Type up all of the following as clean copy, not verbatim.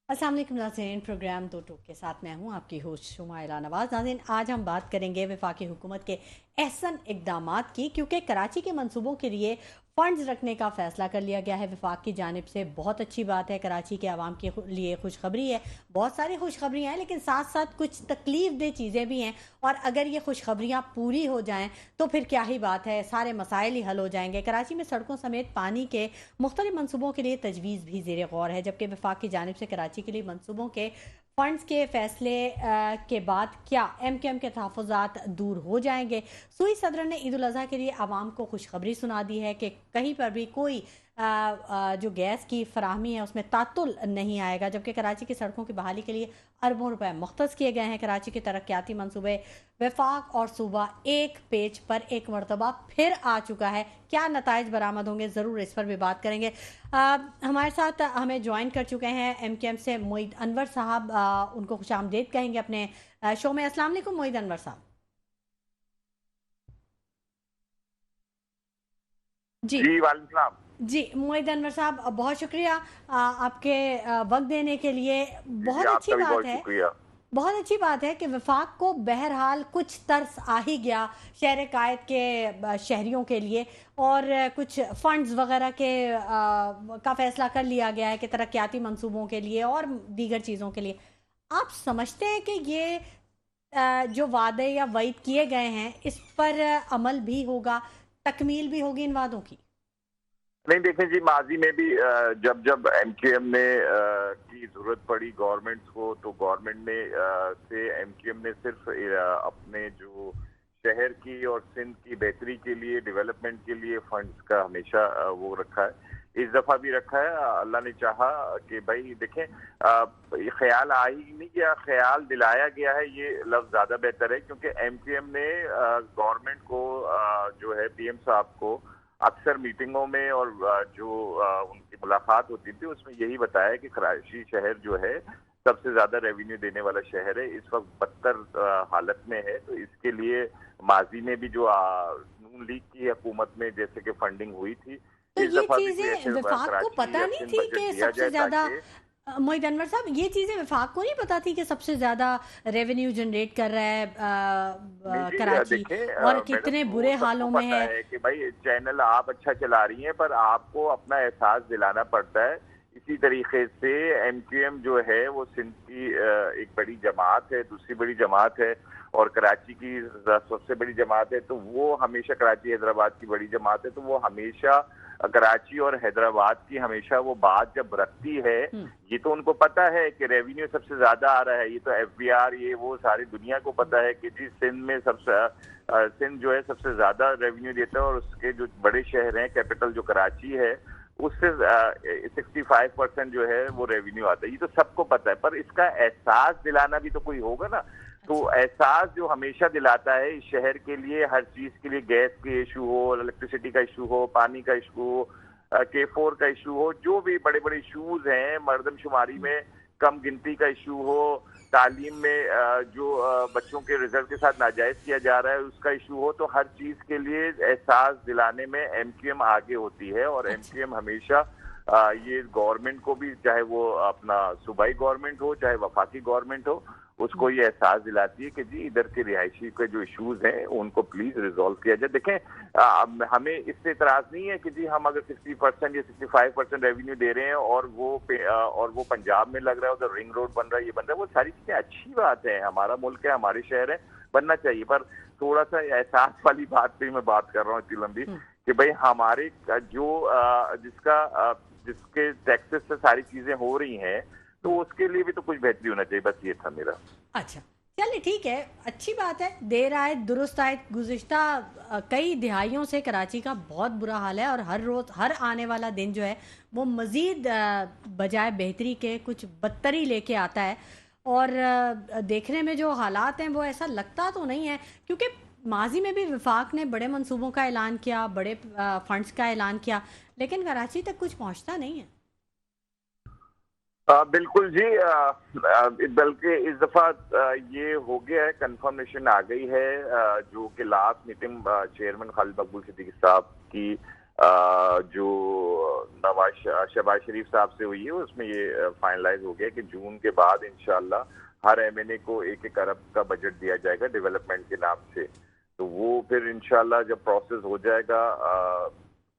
अस्सलाम वालेकुम नाज़रीन, प्रोग्राम दो टूक के साथ मैं हूँ आपकी होस्ट शुमाइला नवाज़। नाज़रीन, आज हम बात करेंगे वफाकी हुकूमत के अहसन इक़दामात की, क्योंकि कराची के मंसूबों के लिए फ़ंड्स रखने का फ़ैसला कर लिया गया है वफाक की जानिब से। बहुत अच्छी बात है, कराची के आवाम के लिए खुशखबरी है। बहुत सारी खुशखबरियाँ हैं, लेकिन साथ साथ कुछ तकलीफ दह चीज़ें भी हैं। और अगर ये खुशखबरियाँ पूरी हो जाएँ तो फिर क्या ही बात है, सारे मसाइल ही हल हो जाएंगे। कराची में सड़कों समेत पानी के मुख्तलिफ मनसूबों के लिए तजवीज़ भी ज़ेर गौर है, जबकि वफाक की जानिब से कराची के लिए मनसूबों के फंड्स के फैसले के बाद क्या एम के तहफ़्फ़ुज़ात दूर हो जाएंगे। सुई सदर ने ईद उल अज़हा के लिए आवाम को खुशखबरी सुना दी है कि कहीं पर भी कोई जो गैस की फराहमी है उसमें तातुल नहीं आएगा, जबकि कराची की सड़कों की बहाली के लिए अरबों रुपए मुख्तस किए गए हैं। कराची के तरक्याती मनसूबे वफाक और सूबा एक पेज पर एक मरतबा फिर आ चुका है। क्या नताइज बरामद होंगे, ज़रूर इस पर भी बात करेंगे। हमारे साथ हमें ज्वाइन कर चुके हैं एम से मोईद अनवर साहब। उनको खुशामदीद कहेंगे अपने शो में। अस्सलाम वालेकुम मोईद अनवर साहब। जी। जी वालेकुम सलाम। जी मोईद अनवर साहब, बहुत शुक्रिया आपके वक्त देने के लिए। जी जी, बहुत अच्छी आपका भी बात बहुत है। शुक्रिया। बहुत अच्छी बात है कि वफाक को बहरहाल कुछ तरस आ ही गया शहर कायद के शहरियों के लिए। और कुछ फंड्स वगैरह के का फैसला कर लिया गया है कि तरक्याती मंसूबों के लिए और दीगर चीज़ों के लिए। आप समझते हैं कि ये जो वादे या वईद किए गए हैं इस पर अमल भी होगा, तकमील भी होगी इन वादों की? नहीं देखें जी, माजी में भी जब जब एमक्यूएम ने की जरूरत पड़ी गवर्नमेंट्स को, तो गवर्नमेंट ने से एमक्यूएम ने सिर्फ अपने जो शहर की और सिंध की बेहतरी के लिए, डेवलपमेंट के लिए फंड्स का हमेशा वो रखा है। इस दफा भी रखा है। अल्लाह ने चाहा कि भाई देखें, ये ख्याल आ ही नहीं गया, ख्याल दिलाया गया है, ये लफ्ज ज्यादा बेहतर है, क्योंकि एमक्यूएम ने गवर्नमेंट को जो है पीएम साहब को अक्सर मीटिंगों में और जो उनकी मुलाकात होती थी उसमें यही बताया कि कराची शहर जो है सबसे ज्यादा रेवेन्यू देने वाला शहर है, इस वक्त बदतर हालत में है। तो इसके लिए माजी में भी जो नून लीग की हुकूमत में जैसे कि फंडिंग हुई थी, तो इस ये दफा भी कोई चीजें ऐसे विफाक को कराची पता या नहीं सिंध थी बजट कि दिया सबसे जाए ज्यादा, ताकि मोहित अनवर साहब, ये चीजें विफाक को नहीं पता थी कि सबसे ज्यादा रेवेन्यू जनरेट कर रहा है नहीं जी, कराची, देखें और मैडम, कितने वो बुरे सबको हालों में पता है। है कि भाई चैनल आप अच्छा चला रही हैं, पर आपको अपना एहसास दिलाना पड़ता है। इसी तरीके से एमक्यूएम जो है वो सिंध की एक बड़ी जमात है, दूसरी बड़ी जमात है, और कराची की सबसे बड़ी जमात है। तो वो हमेशा, कराची हैदराबाद की बड़ी जमात है, तो वो हमेशा कराची और हैदराबाद की हमेशा वो बात जब रखती है, हम्म। ये तो उनको पता है कि रेवेन्यू सबसे ज्यादा आ रहा है, ये तो एफबीआर ये वो सारी दुनिया को पता है कि जी सिंध में सबसे सिंध जो है सबसे ज्यादा रेवेन्यू देता है, और उसके जो बड़े शहर हैं, कैपिटल जो कराची है, उससे 65% जो है वो रेवेन्यू आता है। ये तो सबको पता है, पर इसका एहसास दिलाना भी तो कोई होगा ना। तो अच्छा। एहसास जो हमेशा दिलाता है इस शहर के लिए, हर चीज के लिए, गैस के इशू हो, इलेक्ट्रिसिटी का इशू हो, पानी का इशू हो, K4 का इशू हो, जो भी बड़े बड़े इशूज हैं, मर्दमशुमारी में कम गिनती का इशू हो, तालीम में जो बच्चों के रिजल्ट के साथ नाजायज किया जा रहा है उसका इशू हो, तो हर चीज के लिए एहसास दिलाने में एमक्यूएम आगे होती है। और अच्छा। एमक्यूएम हमेशा ये गवर्नमेंट को भी, चाहे वो अपना सूबाई गवर्नमेंट हो चाहे वफाकी गवर्नमेंट हो, उसको ये एहसास दिलाती है कि जी इधर के रिहायशी के जो इश्यूज हैं उनको प्लीज रिजॉल्व किया जाए। देखें, हमें इससे इतराज नहीं है कि जी हम अगर 60% या 65% रेवेन्यू दे रहे हैं और वो पंजाब में लग रहा है, उधर रिंग रोड बन रहा है, ये बन रहा है, वो सारी चीजें अच्छी बात है, हमारा मुल्क है, हमारे शहर है, बनना चाहिए। पर थोड़ा सा एहसास वाली बात पे मैं बात कर रहा हूँ इतनी लंबी, कि भाई हमारे जो जिसके टैक्सेस से सारी चीजें हो रही हैं, तो उसके लिए भी तो कुछ बेहतरी होना चाहिए। बस ये था मेरा। अच्छा, चलिए ठीक है, अच्छी बात है। देर आए दुरुस्त आए। गुज़िश्ता कई दिहाइयों से कराची का बहुत बुरा हाल है, और हर रोज़, हर आने वाला दिन जो है वो मज़ीद बजाय बेहतरी के कुछ बदतरी लेके आता है। और देखने में जो हालात हैं वो ऐसा लगता तो नहीं है, क्योंकि माजी में भी वफाक ने बड़े मंसूबों का ऐलान किया, बड़े फंड्स का ऐलान किया, लेकिन कराची तक कुछ पहुंचता नहीं है। बिल्कुल जी, बल्कि इस दफा ये हो गया है, कंफर्मेशन आ गई है, जो कि लास्ट मीटिंग चेयरमैन खालिद मकबूल सिद्दीकी साहब की جو शहबाज शरीफ साहब से हुई है उसमें ये फाइनलाइज हो गया कि जून के बाद इंशाल्लाह हर एमएनए को 1-1 अरब का बजट दिया जाएगा डेवलपमेंट के नाम से। तो वो फिर इंशाल्लाह जब प्रोसेस हो जाएगा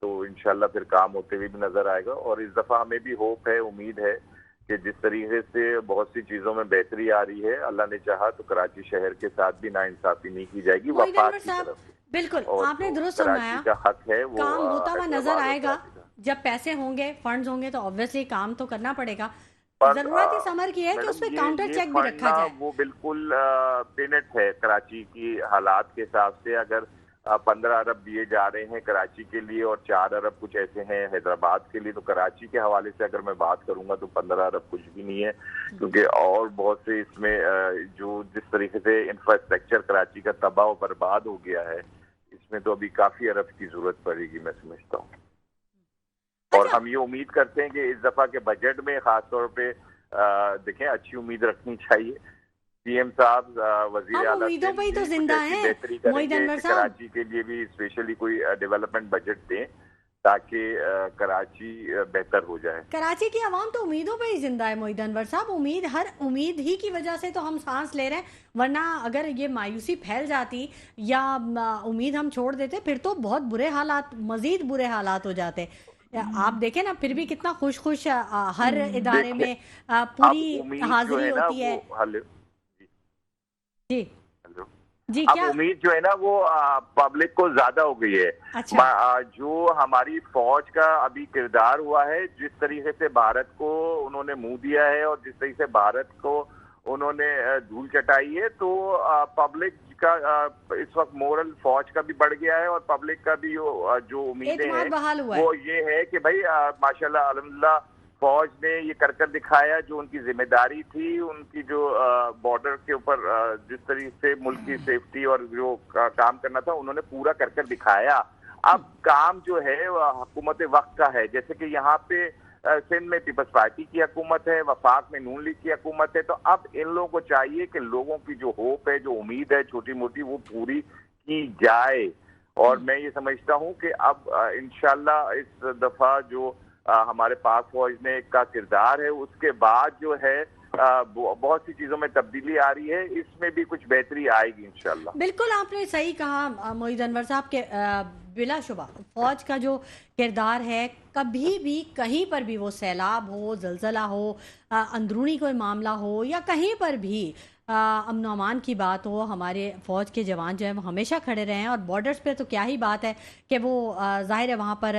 तो इंशाल्लाह फिर काम होते हुए भी नजर आएगा। और इस दफा हमें भी होप है, उम्मीद है कि जिस तरीके से बहुत सी चीजों में बेहतरी आ रही है, अल्लाह ने चाहा तो कराची शहर के साथ भी नाइंसाफी नहीं की जाएगी वफाक की तरफ से। बिल्कुल आपने दुरुस्त कराची का हक है वो काम होता हुआ नजर आएगा। जब पैसे होंगे, फंड्स होंगे तो ऑब्वियसली काम तो करना पड़ेगा। जरूरत इस अमर की है कि उसमें काउंटर चेक भी रखा जाए। वो बिल्कुल पेनेट है कराची की हालात के हिसाब से। अगर 15 अरब दिए जा रहे हैं कराची के लिए और 4 अरब कुछ ऐसे हैं हैदराबाद के लिए, तो कराची के हवाले से अगर मैं बात करूंगा तो 15 अरब कुछ भी नहीं है, क्योंकि और बहुत से इसमें जो जिस तरीके से इंफ्रास्ट्रक्चर कराची का तबाह और बर्बाद हो गया है, इसमें तो अभी काफी अरब की जरूरत पड़ेगी मैं समझता हूँ। और हम ये उम्मीद करते हैं कि इस दफा के बजट में खास तौर पे देखें, अच्छी उम्मीद रखनी चाहिए। सीएम साहब वजीर आला उम्मीदों पे ही तो जिंदा हैं। बेहतरी करेंगे, कराची के लिए भी स्पेशली कोई डेवलपमेंट बजट दें ताकि कराची बेहतर हो जाए। कराची की आवाम तो उम्मीदों पे ही जिंदा है मोहित अनवर साहब। हर उम्मीद ही की वजह से तो हम सांस ले रहे हैं, वरना अगर ये मायूसी फैल जाती या उम्मीद हम छोड़ देते फिर तो बहुत बुरे हालात, मजीद बुरे हालात हो जाते। आप देखें ना, फिर भी कितना खुश खुश हर इदारे में पूरी हाजिरी होती है। जी जी, अब क्या उम्मीद जो है ना वो पब्लिक को ज्यादा हो गई है। अच्छा। जो हमारी फौज का अभी किरदार हुआ है, जिस तरीके से भारत को उन्होंने मुंह दिया है और जिस तरीके से भारत को उन्होंने धूल चटाई है, तो पब्लिक का इस वक्त मोरल फौज का भी बढ़ गया है और पब्लिक का भी जो उम्मीदें हैं वो ये है कि भाई माशाल्लाह अल्हम्दुलिल्लाह फौज ने ये कर दिखाया जो उनकी जिम्मेदारी थी। उनकी जो बॉर्डर के ऊपर जिस तरीके से मुल्क की सेफ्टी और जो काम करना था उन्होंने पूरा कर दिखाया। अब काम जो है हुकूमत वक्त का है। जैसे कि यहाँ पे सिंध में पीपल्स पार्टी की हुकूमत है, वफाक में नून लीग की हुकूमत है, तो अब इन लोगों को चाहिए कि लोगों की जो होप है, जो उम्मीद है छोटी मोटी, वो पूरी की जाए। और मैं ये समझता हूँ कि अब इंशाल्लाह इस दफा जो हमारे पाक फौज ने का किरदार है, उसके बाद जो है बहुत सी चीजों में तब्दीली आ रही है, इसमें भी कुछ बेहतरी आएगी इंशाल्लाह। बिल्कुल आपने सही कहा मोहित अनवर साहब के। बिलाशुबा फौज का जो किरदार है, कभी भी कहीं पर भी, वो सैलाब हो, जलजला हो, अंदरूनी कोई मामला हो या कहीं पर भी अमन अमान की बात हो, हमारे फ़ौज के जवान जो हैं वो हमेशा खड़े रहे हैं। और बॉर्डर्स पे तो क्या ही बात है कि वो ज़ाहिर है वहाँ पर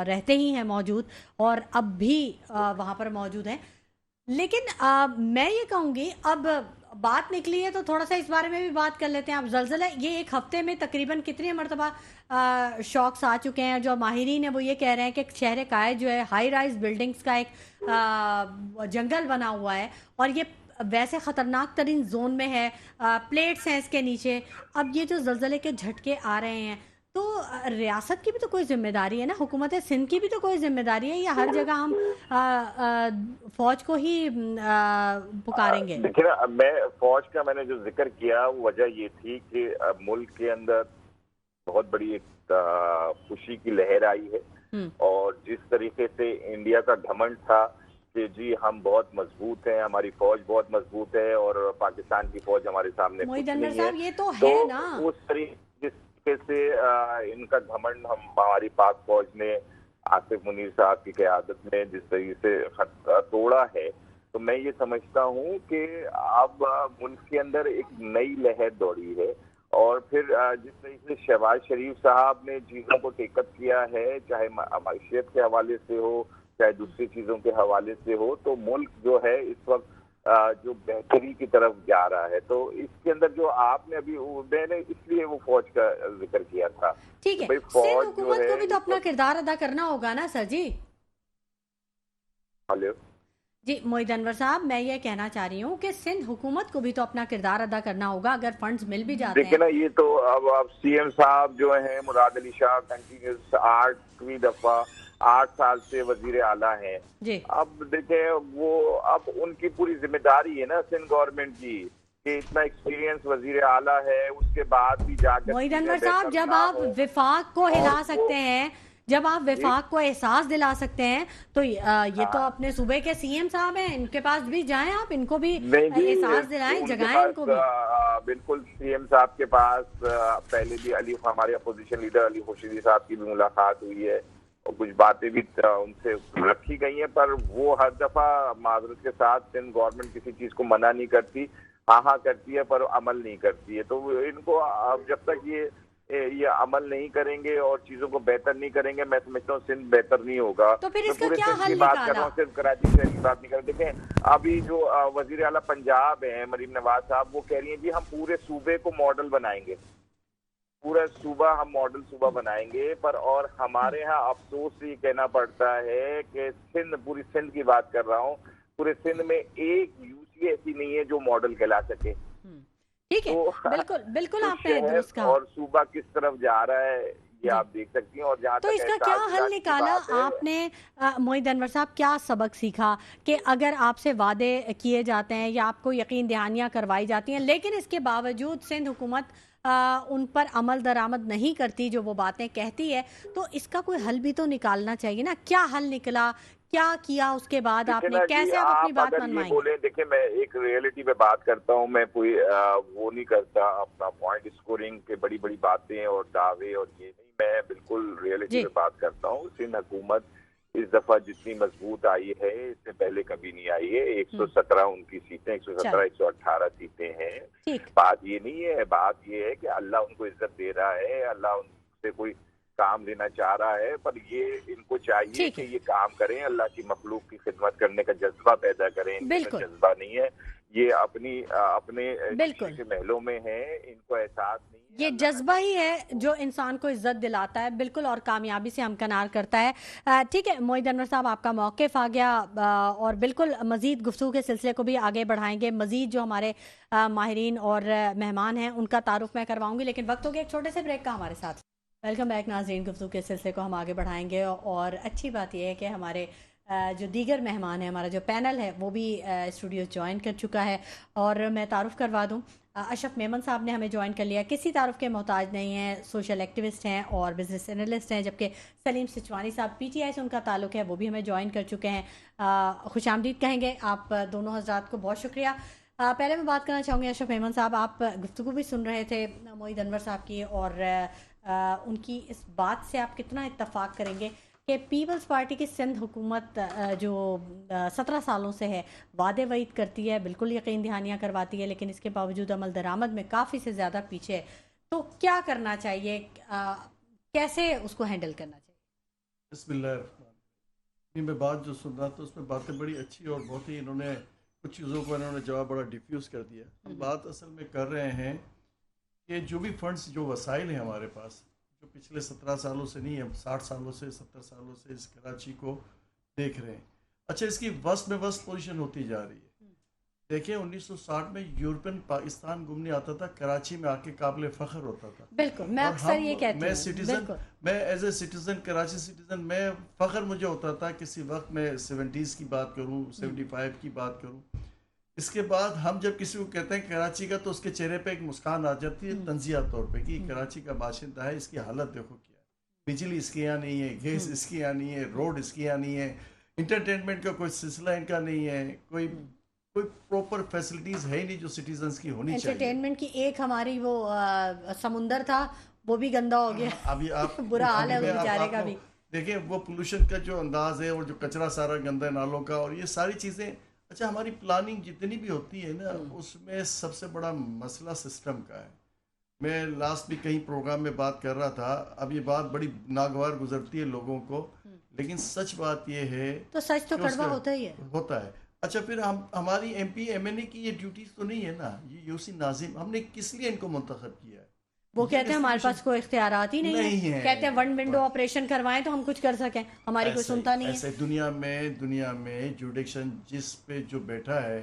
रहते ही हैं मौजूद, और अब भी वहाँ पर मौजूद हैं। लेकिन मैं ये कहूँगी, अब बात निकली है तो थोड़ा सा इस बारे में भी बात कर लेते हैं। अब जलजला ये एक हफ्ते में तकरीबन कितनी मरतबा शॉक्स आ चुके हैं। जो माहिरीन है वो ये कह रहे हैं कि शहर कायद जो है हाई राइज बिल्डिंग्स का एक जंगल बना हुआ है और ये वैसे ख़तरनाक तरीन जोन में है, प्लेट्स हैं इसके नीचे। अब ये जो जलजले के झटके आ रहे हैं तो रियासत की भी तो कोई जिम्मेदारी है ना, हुकूमत सिंध की भी तो कोई जिम्मेदारी है, या हर जगह हम फौज को ही पुकारेंगे? देखिए ना, मैंने जो जिक्र किया वो वजह ये थी कि मुल्क के अंदर बहुत बड़ी एक खुशी की लहर आई है और जिस तरीके से इंडिया का घमंड था कि जी हम बहुत मजबूत हैं, हमारी फौज बहुत मजबूत है और पाकिस्तान की फौज हमारे सामने मोहित अनवर साहब ये तो है ना, उस तरीके से इनका घमंड हमारी पाक फौज ने आसिफ मुनीर साहब की क़यादत में जिस तरीके से तोड़ा है, तो मैं ये समझता हूँ कि अब मुल्क के अंदर एक नई लहर दौड़ी है। और फिर जिस तरीके से शहबाज शरीफ साहब ने चीज़ों को टेकअप किया है, चाहे माशियत के हवाले से हो चाहे दूसरी चीज़ों के हवाले से हो, तो मुल्क जो है इस वक्त जो बेहतरी की तरफ जा रहा है। तो इसके अंदर जो आपने अभी, मैंने इसलिए वो फौज का जिक्र किया था। ठीक है, सिंध हुकूमत को भी तो अपना किरदार अदा करना होगा ना सर जी। हेलो जी मोहित अनवर साहब, मैं ये कहना चाह रही हूँ कि सिंध हुकूमत को भी तो अपना किरदार अदा करना होगा अगर फंड्स मिल भी जाते हैं। देखिए ना, ये तो अब सीएम साहब जो हैं मुराद अली शाह कंटिन्यूस 8वीं दफा 8 साल से वजीर आला हैं जी। अब देखे वो, अब उनकी पूरी जिम्मेदारी है ना सिंध गवर्नमेंट की कि इतना एक्सपीरियंस वजीर आला है, उसके बाद भी जाकर मोहित अनवर साहब जब आप विफाक को हिला सकते हैं, जब आप वफाक को एहसास दिला सकते हैं तो ये तो हाँ अपने सूबे के सीएम साहब हैं, इनके पास भी जाएं, आप इनको भी नहीं जी, एहसास दिलाएं, उनके जगाएं पास इनको भी। बिल्कुल सीएम साहब के पास पहले भी हमारे अपोजिशन लीडर अली खुर्शीदी साहब की भी मुलाकात हुई है और कुछ बातें भी उनसे रखी गई हैं, पर वो हर दफा माजरत के साथ सिंध गवर्नमेंट किसी चीज को मना नहीं करती, हाँ हाँ करती है पर अमल नहीं करती है। तो इनको अब जब तक ये अमल नहीं करेंगे और चीजों को बेहतर नहीं करेंगे, मैं समझता हूँ सिंध बेहतर नहीं होगा। तो फिर मैं इसका पूरे क्या सिंध हल की बात कर रहा निकाला? हूँ, सिर्फ कराची शहर की बात नहीं कर रहा। देखें अभी जो वजीर आला पंजाब है मरीम नवाज साहब, वो कह रही हैं जी हम पूरे सूबे को मॉडल बनाएंगे, पूरा सूबा हम मॉडल सूबा बनाएंगे। पर और हमारे यहाँ अफसोस से ये कहना पड़ता है कि सिंध, पूरी सिंध की बात कर रहा हूँ, पूरे सिंध में एक यूसी ऐसी नहीं है जो मॉडल कहला सके। ठीक है, तो बिल्कुल बिल्कुल तो आपने शहर दुरुस्त कहा। और सूबा किस तरफ जा रहा है ये आप देख सकती हैं। और जहाँ तो तक इसका एहसास क्या हल दिलाने की निकाला बात है, आपने? मोहित अनवर साहब, क्या सबक सीखा कि अगर आपसे वादे किए जाते हैं या आपको यकीन दहानियां करवाई जाती हैं, लेकिन इसके बावजूद सिंध हुकूमत उन पर अमल दरामद नहीं करती जो वो बातें कहती है, तो इसका कोई हल भी तो निकालना चाहिए ना? क्या हल निकला, क्या किया उसके बाद देखिए आपने, ना जी, कैसे आप अपनी आप बात अगर ये मनवाएंगे? बोले, देखिए मैं एक रियलिटी पे बात करता हूँ, मैं कोई वो नहीं करता अपना पॉइंट स्कोरिंग के बड़ी बड़ी बातें और दावे और ये नहीं, मैं बिल्कुल रियलिटी जी। पे बात करता हूँ। सिंध हुकूमत इस दफा जितनी मजबूत आई है इससे पहले कभी नहीं आई है। 117 उनकी सीटें, 117 118 सीटें हैं। ठीक। बात ये नहीं है, बात ये है कि अल्लाह उनको इज्जत दे रहा है, अल्लाह उनसे कोई काम लेना चाह रहा है, पर ये इनको चाहिए कि ये काम करें, अल्लाह की मखलूक की खिदमत करने का जज्बा पैदा करें। इनमें जज्बा नहीं है, ये अपने बिल्कुल के महलों में है, इनको एहसास नहीं है। ये जज्बा ही है जो इंसान को इज्जत दिलाता है, बिल्कुल, और कामयाबी से हमकनार करता है। ठीक है मोहित अनवर साहब, आपका मौक़िफ़ आ गया और बिल्कुल मज़ीद गुफ्तगू के सिलसिले को भी आगे बढ़ाएंगे। मज़ीद जो हमारे माहिरीन और मेहमान हैं उनका तारुफ मैं करवाऊंगी, लेकिन वक्त हो गया एक छोटे से ब्रेक का हमारे साथ। वेलकम बैक नाज़रीन, गुफ्तगू के सिलसिले को हम आगे बढ़ाएंगे और अच्छी बात यह है कि हमारे जो दीगर मेहमान हैं, हमारा जो पैनल है वो भी स्टूडियो ज्वाइन कर चुका है। और मैं तारुफ करवा दूं, अशरफ मेमन साहब ने हमें ज्वाइन कर लिया, किसी तारुफ के मोहताज नहीं हैं, सोशल एक्टिविस्ट हैं और बिजनेस एनालिस्ट हैं। जबकि सलीम सिचवानी साहब पीटीआई से उनका ताल्लुक है, वो भी हमें ज्वाइन कर चुके हैं। खुश आमदीद कहेंगे आप दोनों हजरात को, बहुत शुक्रिया। पहले मैं बात करना चाहूँगी अशरफ मेमन साहब, आप गुफ्तगू भी सुन रहे थे मोहित अनवर साहब की और उनकी इस बात से आप कितना इत्तफाक करेंगे कि पीपल्स पार्टी की सिंध हुकूमत जो 17 सालों से है, वादे वईद करती है, बिल्कुल यकीन दहानियाँ करवाती है, लेकिन इसके बावजूद अमल दरामद में काफ़ी से ज़्यादा पीछे है। तो क्या करना चाहिए, कैसे उसको हैंडल करना चाहिए? बिस्मिल्लाह। मैं बात जो सुन रहा था उसमें बातें बड़ी अच्छी और बहुत ही इन्होंने कुछ चीज़ों को इन्होंने जवाब बड़ा डिफ्यूज़ कर दिया। हम बात असल में कर रहे हैं कि जो भी फंड्स, जो वसाइल हैं हमारे पास, जो पिछले 17 सालों से नहीं है, 60 सालों से, 70 सालों से इस कराची को देख रहे हैं। अच्छा, इसकी वस्त में वस्त पोजीशन होती जा रही है। देखिए 1960 में यूरोपियन पाकिस्तान घूमने आता था, कराची में आके काबिल फ़ख्र होता था। बिल्कुल, मैं अक्सर ये कहती हूँ, मैं सिटीजन, मैं as a citizen, Karachi citizen, मैं फ़ख्र मुझे होता था किसी वक्त मैं 70s की बात करूँ, 75 की बात करूँ। इसके बाद हम जब किसी को कहते हैं कराची का, तो उसके चेहरे पे एक मुस्कान आ जाती है तंजिया तौर पे कि कराची का बाशिंदा है, इसकी हालत देखो क्या है, बिजली इसके यहाँ नहीं है, गैस इसके यहाँ नहीं है, रोड इसके यहाँ नहीं है, इंटरटेनमेंट का कोई सिलसिला इनका नहीं है, कोई प्रॉपर फैसिलिटीज है ही नहीं जो सिटीजन्स की होनी चाहिए। एंटरटेनमेंट की एक हमारी वो समुंदर था, वो भी गंदा हो गया। अभी आप बुरा हाल है उस बेचारे का भी। देखिए वो पोल्यूशन का जो अंदाज है और जो कचरा सारा गंदा नालों का और ये सारी चीज़ें। अच्छा, हमारी प्लानिंग जितनी भी होती है ना, उसमें सबसे बड़ा मसला सिस्टम का है। मैं लास्ट भी कहीं प्रोग्राम में बात कर रहा था, अब ये बात बड़ी नागवार गुजरती है लोगों को, लेकिन सच बात ये है, तो सच तो कड़वा होता ही है। होता है। अच्छा, फिर हमारी MP MNA की ये ड्यूटीज तो नहीं है ना, ये यूसी नाजिम हमने किस लिए इनको मुंतखब किया है? वो कहते हैं हमारे पास कोई इख्तियारात ही नहीं है। कहते हैं वन विंडो ऑपरेशन करवाएं तो हम कुछ कर सकें, हमारी कोई सुनता नहीं है। ऐसे दुनिया में जुडिक्शन जिस पे जो बैठा है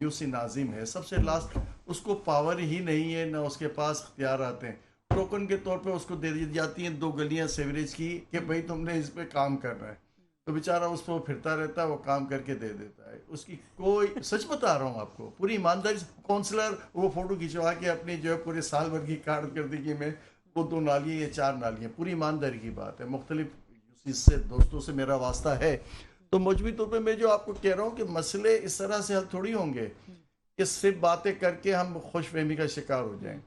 यूसी नाजिम है, सबसे लास्ट, उसको पावर ही नहीं है, ना उसके पास इख्तियार आते हैं। टोकन के तौर पे उसको दे दी जाती हैं 2 गलियां सीवरेज की कि भाई तुमने इस पे काम करना है, तो बेचारा उस पर फिरता रहता है, वो काम करके दे देता है। उसकी कोई सच बता रहा हूँ आपको, पूरी ईमानदारी से, काउंसलर वो फोटो खिंचवा के अपनी जो है पूरे साल भर की कारकर्दगी में वो 2 नालियाँ या 4 नालियाँ, पूरी ईमानदारी की बात है, मुख्तलिफ चीज़ से दोस्तों से मेरा वास्ता है, तो मजबूरी तौर पे मैं जो आपको कह रहा हूँ कि मसले इस तरह से हल थोड़ी होंगे कि सिर्फ बातें करके हम खुशफहमी का शिकार हो जाएं।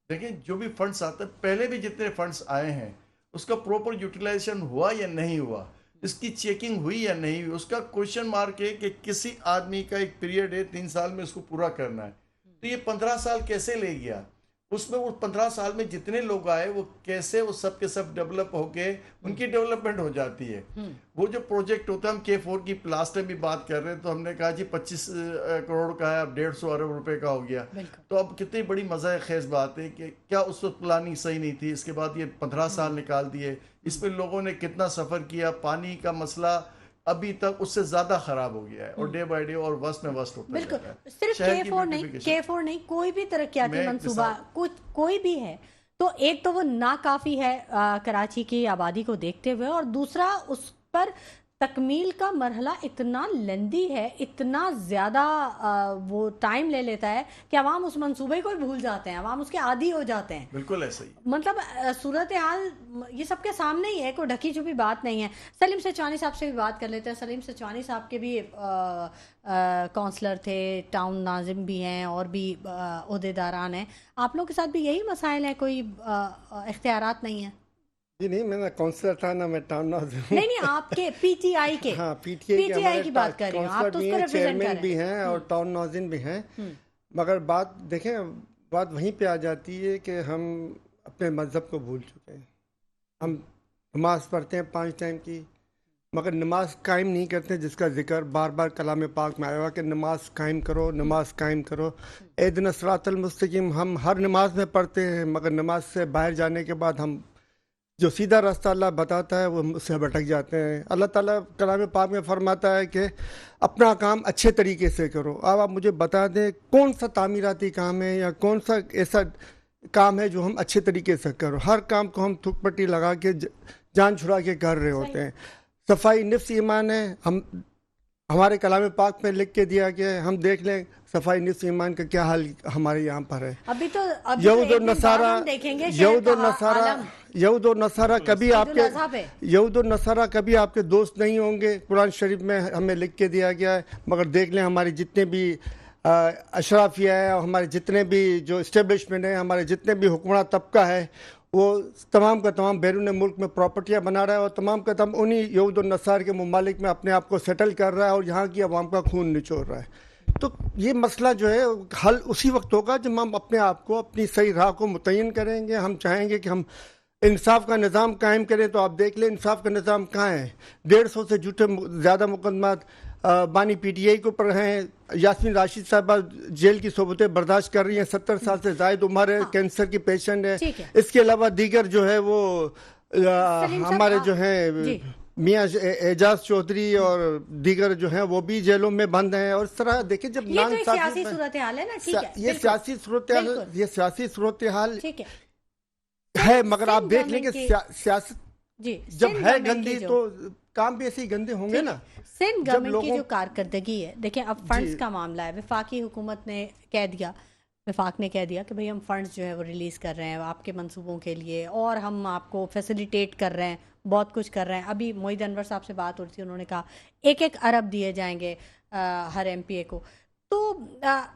देखिए जो भी फंड्स आते हैं, पहले भी जितने फंड्स आए हैं उसका प्रॉपर यूटिलाइजेशन हुआ या नहीं हुआ, इसकी चेकिंग हुई या नहीं हुई, उसका क्वेश्चन मार्क है कि किसी आदमी का एक पीरियड है 3 साल में उसको पूरा करना है, तो ये 15 साल कैसे ले गया, उसमें वो 15 साल में जितने लोग आए वो कैसे वो सब के सब डेवलप होके उनकी डेवलपमेंट हो जाती है। वो जो प्रोजेक्ट होता है, हम K4 की लास्ट टाइम भी बात कर रहे हैं तो हमने कहा जी 25 करोड़ का है, अब 150 अरब रुपए का हो गया, तो अब कितनी बड़ी मज़ा खेज बात है कि क्या उस वक्त प्लानिंग सही नहीं थी, इसके बाद ये 15 साल निकाल दिए, इस पर लोगों ने कितना सफ़र किया, पानी का मसला अभी तक उससे ज्यादा खराब हो गया है और डे बाय डे और वस्त में वस्त होता बिल्कुल। जा रहा है। सिर्फ K4 नहीं कोई भी तरक्याती मंसूबा कोई भी है तो एक तो वो नाकाफी है कराची की आबादी को देखते हुए, और दूसरा उस पर तकमील का मरहला इतना लेंदी है, इतना ज़्यादा वो टाइम ले लेता है कि अवाम उस मंसूबे को ही भूल जाते हैं, अवाम उसके आदी हो जाते हैं। बिल्कुल ऐसा ही मतलब सूरत हाल ये सबके सामने ही है, कोई ढकी छुपी बात नहीं है। सलीम सचवानी साहब से भी बात कर लेते हैं। सलीम सचवानी साहब के भी काउंसलर थे, टाउन नाजिम भी हैं और भी ओहदेदारान हैं, आप लोगों के साथ भी यही मसाइल है, कोई इख्तियारात नहीं है? जी नहीं, मैं ना काउंसलर था ना मैं टाउन नाजिम। नहीं आपके पीटीआई के, हाँ पीटीआई की बात कर रही हूँ, आप तो उसको रिप्रेजेंट कर रहे हैं, चेयरमैन भी हैं और टाउन नाजिम भी हैं, मगर बात देखें, बात वहीं पे आ जाती है कि हम अपने मज़हब को भूल चुके हैं। हम नमाज पढ़ते हैं 5 टाइम की, मगर नमाज कायम नहीं करते, जिसका जिक्र बार बार कलाम पाक में आया हुआ कि नमाज कायम करो, नमाज कायम करो। इहदिना सिरातल मुस्तकीम हम हर नमाज में पढ़ते हैं, मगर नमाज से बाहर जाने के बाद हम जो सीधा रास्ता अल्लाह बताता है वो उससे भटक जाते हैं। अल्लाह ताला कलाम पाक में फरमाता है कि अपना काम अच्छे तरीके से करो। अब आप मुझे बता दें कौन सा तामीराती काम है या कौन सा ऐसा काम है जो हम अच्छे तरीके से करो। हर काम को हम थुक पट्टी लगा के जान छुड़ा के कर रहे होते हैं। सफाई निफ्स ईमान है, हमारे कलाम पाक में लिख के दिया गया है, हम देख लें सफाई निफ्स ईमान का क्या हाल हमारे यहाँ पर है। यहूद और नसारा कभी आपके दोस्त नहीं होंगे, कुरान शरीफ में हमें लिख के दिया गया है। मगर देख लें हमारे जितने भी अशराफिया है, हमारे जितने भी जो इस्टेब्लिशमेंट है, हमारे जितने भी हुक्मरान तबका है, वो तमाम का तमाम बैरून मुल्क में प्रॉपर्टियाँ बना रहा है और तमाम का तमाम उन्हीं यहूद और नसार के ममालिक में अपने आप को सेटल कर रहा है और यहाँ की आवाम का खून निचोड़ रहा है। तो ये मसला जो है हल उसी वक्त होगा जब हम अपने आप को अपनी सही राह को मुतय्यन करेंगे। हम चाहेंगे कि हम इंसाफ का निज़ाम कायम करें, तो आप देख लें इंसाफ का निज़ाम कहाँ है। 150 से ज़्यादा मुकदमात बानी पीटीआई के ऊपर हैं। यास्मीन राशिद साहबा जेल की सोबतें बर्दाश्त कर रही हैं, 70 साल से ज़ायद उम्र है, कैंसर की पेशेंट है। इसके अलावा दीगर जो है वो हमारे जो है मियाँ एजाज चौधरी और दीगर जो हैं वो भी जेलों में बंद हैं। और इस तरह देखिए जब ये तो सियासी सूरत हाल है ना, ठीक है, ये सियासी सूरत हाल है, मगर आप देख लें कि सियासत जब है गंदी तो काम भी ऐसे ही गंदे होंगे ना। सिंध गवर्नमेंट की जो कारकर्दगी है, देखें अब फंड्स का मामला है, वफाकी हुकूमत ने कह दिया, वफाक ने कह दिया कि भाई हम फंड्स जो है वो रिलीज़ कर रहे हैं आपके मंसूबों के लिए और हम आपको फैसिलिटेट कर रहे हैं, बहुत कुछ कर रहे हैं। अभी मोहिद अनवर साहब से बात हो रही थी, उन्होंने कहा 1-1 अरब दिए जाएंगे हर एमपीए को। तो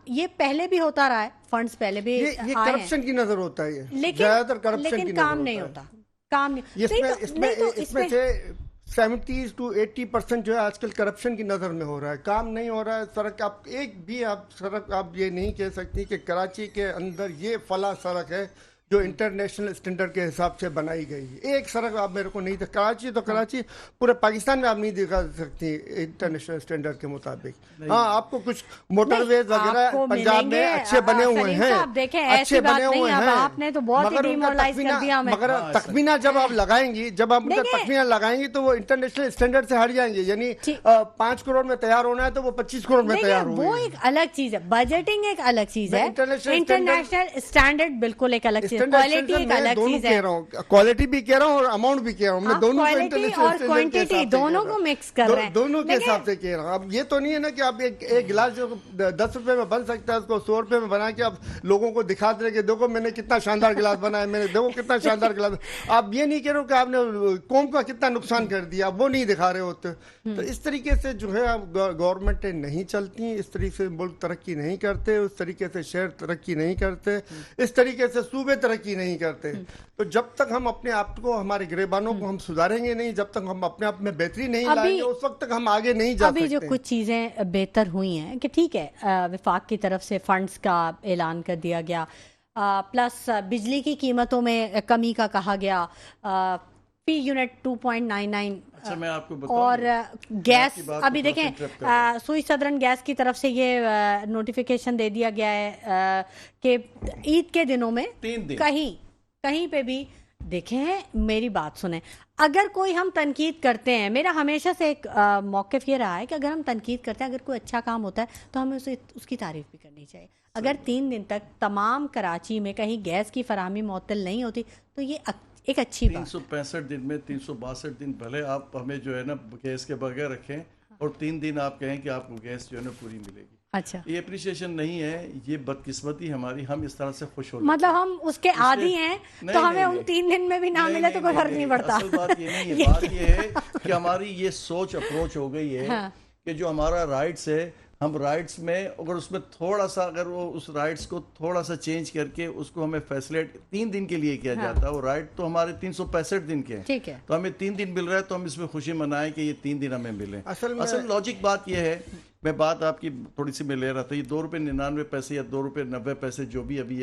ये पहले भी होता रहा है, फंड्स पहले भी ये करप्शन की नजर होता है, ज्यादातर करप्शन की काम नहीं होता, काम नहीं। इसमें से 70 to 80% जो है आजकल करप्शन की नज़र में हो रहा है, काम नहीं हो रहा है। सड़क आप सड़क आप ये नहीं कह सकती कि कराची के अंदर ये फला सड़क है जो इंटरनेशनल स्टैंडर्ड के हिसाब से बनाई गई है। एक सड़क आप मेरे को नहीं दिखा, कराची तो कराची पूरे पाकिस्तान में आप नहीं दिखा सकती इंटरनेशनल स्टैंडर्ड के मुताबिक। हाँ, आपको कुछ मोटरवेज वगैरह पंजाब में अच्छे बने हुए हैं, अच्छे बने हुए हैं, आपने तो बहुत ही डिमोरलाइज कर दिया। मगर तखमीना जब आप लगाएंगी, जब आप उनका तखमीना लगाएंगी तो वो इंटरनेशनल स्टैंडर्ड से हट जाएंगे। यानी 5 करोड़ में तैयार होना है तो वो 25 करोड़ में तैयार होगा। वो एक अलग चीज है, बजटिंग एक अलग चीज है, इंटरनेशनल स्टैंडर्ड बिल्कुल एक अलग चीज, standard क्वालिटी extension एक मैं अलग दोनों चीज कह है। रहा हूँ, क्वालिटी भी कह रहा हूँ और अमाउंट भी कह रहा हूँ, मैं आप दोनों को क्वालिटी इंटरनेशनल और क्वांटिटी दोनों को मिक्स कर रहे हैं, दोनों के लेकिन हिसाब से कह रहा हूँ। अब ये तो नहीं है ना कि आप एक गिलास जो 10 रुपए में बन सकता है उसको 100 रुपए में बना के आप लोगों को दिखा दे कि देखो मैंने कितना शानदार गिलास बनाया, मैंने देखो कितना शानदार गिलास। आप ये नहीं कह रहे हो कि आपने कौम का कितना नुकसान कर दिया, आप वो नहीं दिखा रहे होते। तो इस तरीके से जो है अब गवर्नमेंटें नहीं चलती, इस तरीके से मुल्क तरक्की नहीं करते, उस तरीके से शहर तरक्की नहीं करते, इस तरीके से सूबे तरक्की नहीं करते। तो जब तक हम अपने आप को, हमारे गिरेबानों को हम सुधारेंगे नहीं, जब तक हम अपने आप में बेहतरी नहीं लाएंगे, उस वक्त तक हम आगे नहीं जा सकते। अभी जो कुछ चीज़ें बेहतर हुई हैं कि ठीक है, विफाक की तरफ से फंड्स का ऐलान कर दिया गया, प्लस बिजली की कीमतों में कमी का कहा गया, पी यूनिट 2.99। अच्छा, मैं आपको बताऊं, और गैस अभी थोड़ा सा देखें, interrupt कर रहा हूं। सुई सदरन गैस की तरफ से ये नोटिफिकेशन दे दिया गया है कि ईद के दिनों में 3 दिन कहीं पे भी देखें, मेरी बात सुने, अगर कोई हम तनकीद करते हैं, मेरा हमेशा से एक मौक़िफ़ ये रहा है कि अगर हम तनकीद करते हैं, अगर कोई अच्छा काम होता है तो हमें उसकी तारीफ़ भी करनी चाहिए। अगर 3 दिन तक तमाम कराची में कहीं गैस की फराहमी मुअत्तल नहीं होती तो ये एक अच्छी बात। 365 दिन में 362 दिन भले आप हमें जो है ना गैस के बगैर रखें और 3 दिन आप कहें कि आपको गैस जो है ना पूरी मिलेगी। अच्छा, ये अप्रिसिएशन नहीं है, ये बदकिस्मती हमारी, हम इस तरह से खुश हो मतलब हम उसके आदी हैं तो हमें उन 3 दिन में भी ना मिले तो कोई फर्क नहीं पड़ता। असल बात ये नहीं है, बात ये है कि हमारी ये सोच अप्रोच हो गई है कि जो हमारा राइट्स है, हम राइट्स में अगर उसमें थोड़ा सा, अगर वो उस राइट्स को थोड़ा सा चेंज करके उसको हमें फैसिलिट 3 दिन के लिए किया जाता है, वो राइट तो हमारे 365 दिन के हैं, ठीक है, तो हमें 3 दिन मिल रहा है तो हम इसमें खुशी मनाएं कि ये 3 दिन हमें मिले। असल लॉजिक बात ये है, मैं बात आपकी थोड़ी सी मैं ले रहा था, ये 2 रुपये 99 पैसे या 2 रुपये 90 पैसे जो भी अभी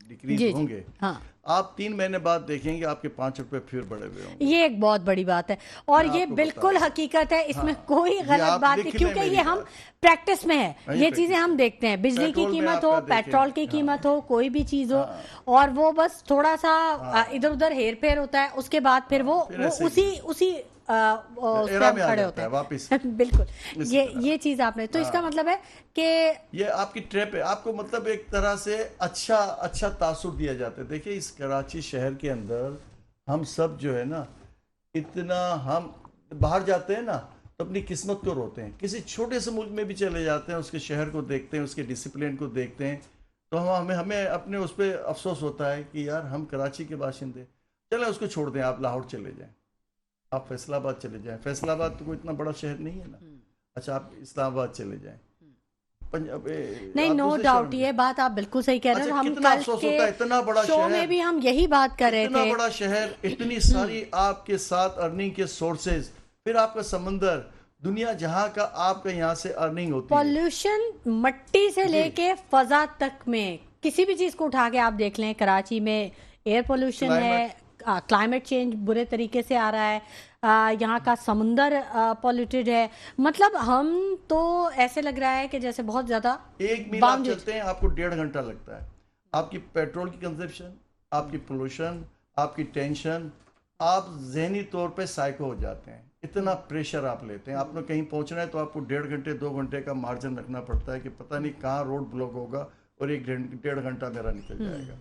डिक्रीज होंगे, हाँ, आप 3 महीने बाद देखेंगे आपके 5 रुपए फिर बढ़े हुए होंगे। ये एक बहुत बड़ी बात है और ये बिल्कुल हकीकत है, इसमें कोई गलत बात नहीं, क्योंकि ये हम प्रैक्टिस में है, ये चीजें हम देखते हैं, बिजली की कीमत हो, पेट्रोल की कीमत हो, कोई भी चीज हो, और वो बस थोड़ा सा इधर उधर हेर फेर होता है, उसके बाद फिर वो उसी खड़े होते हैं वापिस। बिल्कुल, ये चीज आपने तो इसका मतलब है कि ये आपकी ट्रैप है, आपको मतलब एक तरह से अच्छा तासुर दिया जाता है। देखिए इस कराची शहर के अंदर हम सब जो है ना, इतना हम बाहर जाते हैं ना तो अपनी किस्मत को रोते हैं, किसी छोटे से मुल्क में भी चले जाते हैं, उसके शहर को देखते हैं, उसके डिसिप्लिन को देखते हैं, तो हमें अपने उस पर अफसोस होता है कि यार हम कराची के बाशिंदे, चले उसको छोड़ दें, आप लाहौर चले जाएं, आप फैसलाबाद चले जाएं, फैसलाबाद तो कोई इतना बड़ा शहर नहीं है ना, अच्छा आप इस्लामाबाद चले जाएं, नहीं, नो डाउट, ये बात आप बिल्कुल सही कह रहे हैं। हम कल के इतना बड़ा शो में भी हम यही बात कर रहे थे, इतना बड़ा शहर, इतनी सारी आपके साथ अर्निंग के सोर्सेज, फिर आपका समंदर, दुनिया जहां का आपका यहाँ से अर्निंग होती है, पॉल्यूशन मट्टी से लेके फजा तक में किसी भी चीज को उठा के आप देख लें, कराची में एयर पोल्यूशन है, क्लाइमेट चेंज बुरे तरीके से आ रहा है, यहाँ का समुंदर पॉल्यूटेड है, मतलब हम तो ऐसे लग रहा है कि जैसे बहुत ज्यादा 1 मील आप चलते हैं आपको 1.5 घंटा लगता है, आपकी पेट्रोल की कंजप्शन, आपकी पोल्यूशन, आपकी टेंशन, आप जहनी तौर पे साइको हो जाते हैं, इतना प्रेशर आप लेते हैं, आपने कहीं पहुंचना है तो आपको 1.5 घंटे 2 घंटे का मार्जिन रखना पड़ता है कि पता नहीं कहाँ रोड ब्लॉक होगा और 1.5 घंटा मेरा निकल जाएगा।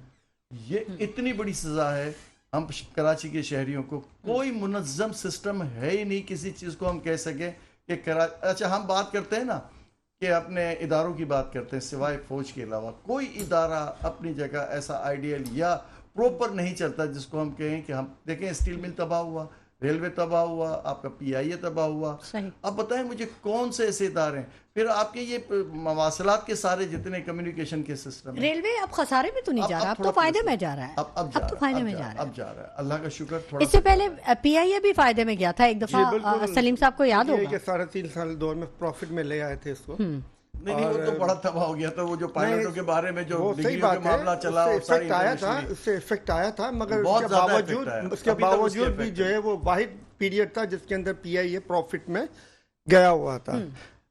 ये इतनी बड़ी सजा है हम कराची के शहरियों को, कोई मुनज़्ज़म सिस्टम है ही नहीं किसी चीज़ को हम कह सके कि अच्छा हम बात करते हैं ना कि अपने इदारों की बात करते हैं, सिवाय फौज के अलावा कोई इदारा अपनी जगह ऐसा आइडियल या प्रॉपर नहीं चलता जिसको हम कहें कि हम देखें, स्टील मिल तबाह हुआ, रेलवे तबाह हुआ, आपका PIA तबाह हुआ, अब बताएं मुझे कौन से ऐसे इदारे हैं, फिर आपके ये मवासलात के सारे जितने कम्युनिकेशन के सिस्टम, रेलवे अब खसारे में तो नहीं जा रहा, अब तो फायदे में जा रहा है, अब तो फायदे में जा रहा है, अब जा रहा है, अल्लाह का शुक्र। थोड़ा इससे पहले PIA भी फायदे में गया था एक दफा, सलीम साहब को याद होगा, 3.5 साल दौर में प्रॉफिट में ले आए थे इसको। नहीं, वो तो बड़ा तबाह हो गया था, वो जो पायलटों के बारे में जो डिग्रियों का मामला चला, उससे इफेक्ट आया था, मगर उसके बावजूद भी जो है वो वाहिद पीरियड था जिसके अंदर PIA प्रॉफिट में गया हुआ था।